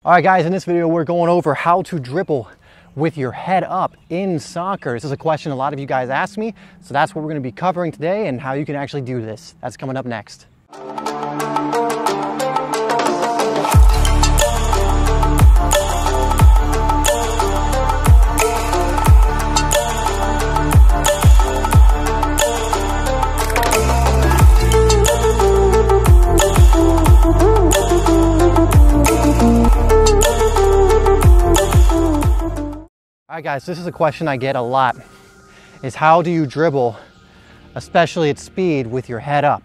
All right, guys, in this video, we're going over how to dribble with your head up in soccer. This is a question a lot of you guys ask me, so that's what we're going to be covering today and how you can actually do this. That's coming up next. All right, guys, this is a question I get a lot, is how do you dribble, especially at speed, with your head up?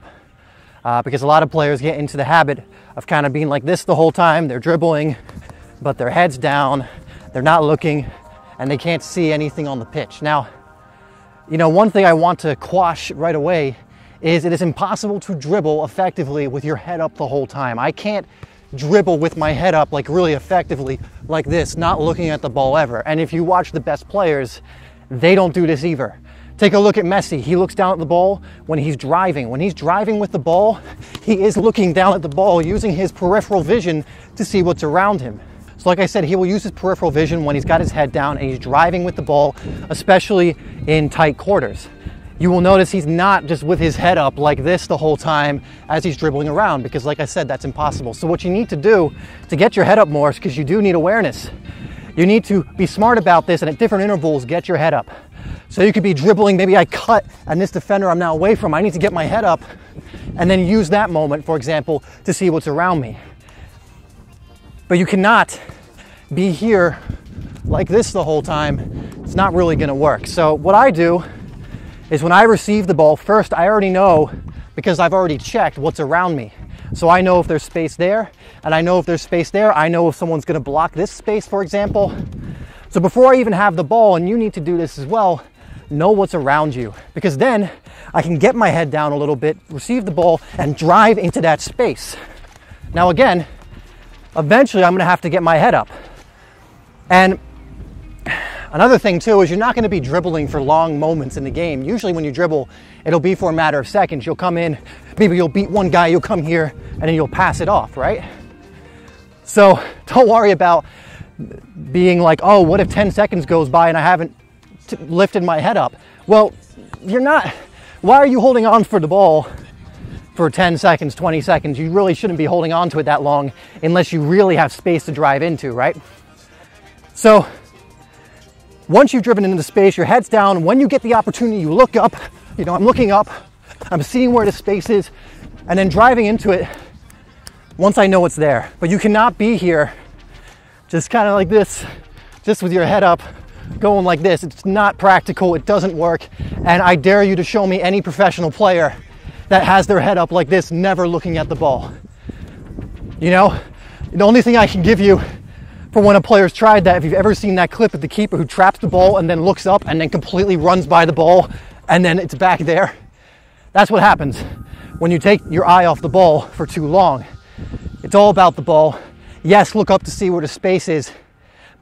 Because a lot of players get into the habit of kind of being like this the whole time. They're dribbling, but their head's down, they're not looking, and they can't see anything on the pitch. Now, you know, one thing I want to quash right away is it is impossible to dribble effectively with your head up the whole time. I can't dribble with my head up like really effectively like this, not looking at the ball ever. And if you watch the best players, they don't do this either. Take a look at Messi. He looks down at the ball when he's driving. When he's driving with the ball, he is looking down at the ball using his peripheral vision to see what's around him. So like I said, he will use his peripheral vision when he's got his head down and he's driving with the ball, especially in tight quarters. You will notice he's not just with his head up like this the whole time as he's dribbling around, because like I said, that's impossible. So what you need to do to get your head up more, because you do need awareness, you need to be smart about this and at different intervals get your head up. So you could be dribbling, maybe I cut and this defender I'm now away from, I need to get my head up and then use that moment, for example, to see what's around me. But you cannot be here like this the whole time. It's not really gonna work. So what I do is when I receive the ball, first I already know, because I've already checked what's around me. So I know if there's space there, and I know if there's space there, I know if someone's gonna block this space, for example. So before I even have the ball, and you need to do this as well, know what's around you, because then I can get my head down a little bit, receive the ball, and drive into that space. Now again, eventually I'm gonna have to get my head up. And another thing too is you're not going to be dribbling for long moments in the game. Usually when you dribble, it'll be for a matter of seconds. You'll come in, maybe you'll beat one guy, you'll come here, and then you'll pass it off, right? So don't worry about being like, oh, what if 10 seconds goes by and I haven't lifted my head up? Well, you're not. Why are you holding on for the ball for 10 seconds, 20 seconds? You really shouldn't be holding on to it that long unless you really have space to drive into, right? So once you've driven into the space, your head's down. When you get the opportunity, you look up. You know, I'm looking up, I'm seeing where the space is, and then driving into it once I know it's there. But you cannot be here just kind of like this, just with your head up, going like this. It's not practical, it doesn't work, and I dare you to show me any professional player that has their head up like this, never looking at the ball. You know, the only thing I can give you for when a player's tried that, if you've ever seen that clip of the keeper who traps the ball and then looks up and then completely runs by the ball and then it's back there, that's what happens when you take your eye off the ball for too long. It's all about the ball. Yes, look up to see where the space is,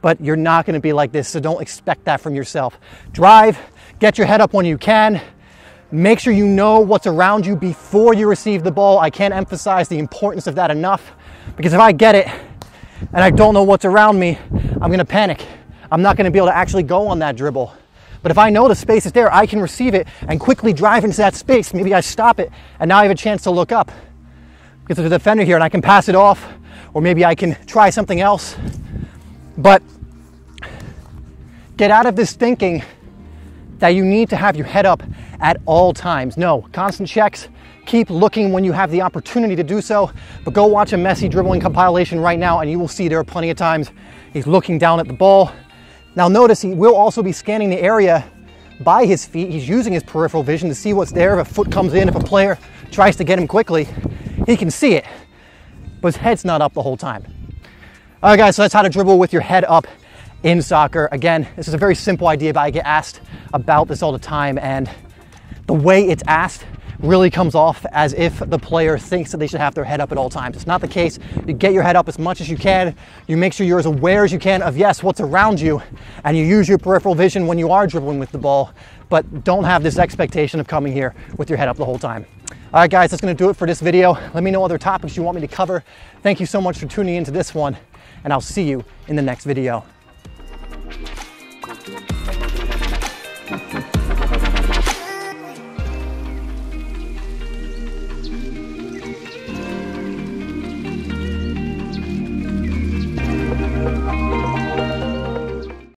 but you're not going to be like this, so don't expect that from yourself. Drive, get your head up when you can. Make sure you know what's around you before you receive the ball. I can't emphasize the importance of that enough, because if I get it and I don't know what's around me, I'm gonna panic. I'm not gonna be able to actually go on that dribble. But if I know the space is there, I can receive it and quickly drive into that space. Maybe I stop it, and now I have a chance to look up because there's a defender here and I can pass it off, or maybe I can try something else. But get out of this thinking that you need to have your head up at all times. No, constant checks. Keep looking when you have the opportunity to do so, but go watch a Messi dribbling compilation right now and you will see there are plenty of times he's looking down at the ball. Now notice he will also be scanning the area by his feet. He's using his peripheral vision to see what's there. If a foot comes in, if a player tries to get him quickly, he can see it, but his head's not up the whole time. All right, guys, so that's how to dribble with your head up in soccer. Again, this is a very simple idea, but I get asked about this all the time, and the way it's asked really comes off as if the player thinks that they should have their head up at all times. It's not the case. You get your head up as much as you can. You make sure you're as aware as you can of, yes, what's around you, and you use your peripheral vision when you are dribbling with the ball, but don't have this expectation of coming here with your head up the whole time. All right, guys, that's going to do it for this video. Let me know other topics you want me to cover. Thank you so much for tuning into this one, and I'll see you in the next video.